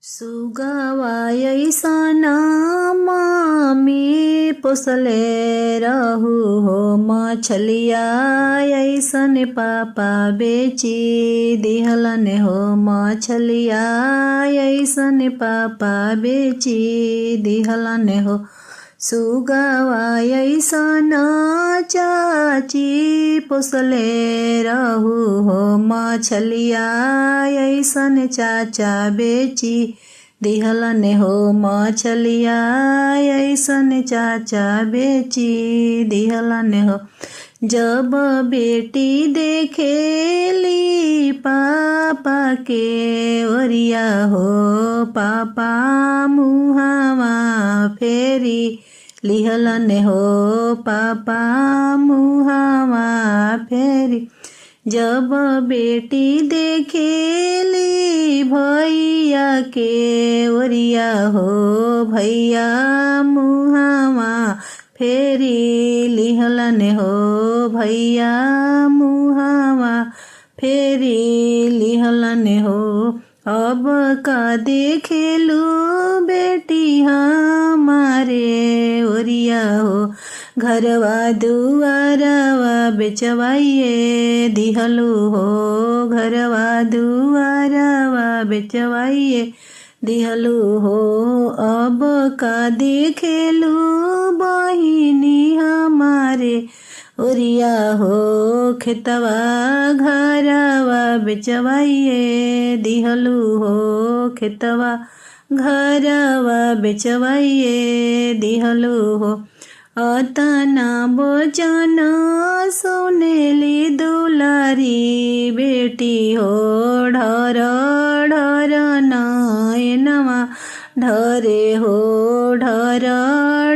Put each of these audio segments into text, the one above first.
सुगवा अइसन मामी पोसले रहू हो, मछलिया अइसन पापा बेची दिहलन हो। मछलिया अइसन पापा बेची दिहलन हो। सुगवा अइसन चाची पोसले रहू हो, मछलिया अइसन चाचा बेची दिहलन हो। मछलिया अइसन चाचा बेची दिहलन हो। जब बेटी देखेली पापा के ओरिया हो, पापा मुहावा फेरी लिहलन हो। पापा मुहावा फेरी। जब बेटी देखेली भैया के ओरिया हो, भैया मुहावा फेरी लिहलन हो। भैया मुहावा फेरी लिहलन हो। अब का देखेलू बेटी हमारे ओरिया हो, घरवा दुआरवा बेचवाइए दिहलू हो। घरवा दुआरवा बेचवाइए दिहलू हो। अब का देखेलू बहिनी हमारे ओरिया हो, खेतवा घरवा बेचवाइए दिहलू हो। खेतवा घरवा बेचवाइए दिहलू हो। अतना वचन सुनेली दुलारी बेटी हो, ढर ढर नयनवा ढरे हो। ढर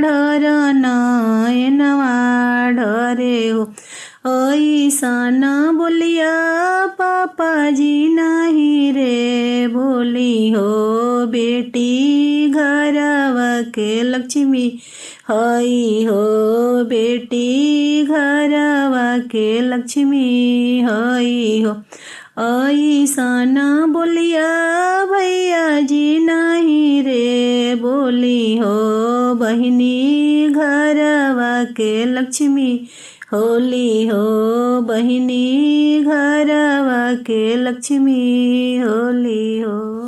ढर नयनवा ढरे हो। ऐसन बोलिया पापा जी नहीं रे बोली हो, बेटी घरवा के लक्ष्मी हई हो। बेटी घरवा के लक्ष्मी हई हो। ऐसन बोलिया भैया जी नहीं रे बोली हो, बहिनी घरवा के लक्ष्मी होली हो। बहिनी घरवा के लक्ष्मी होली हो।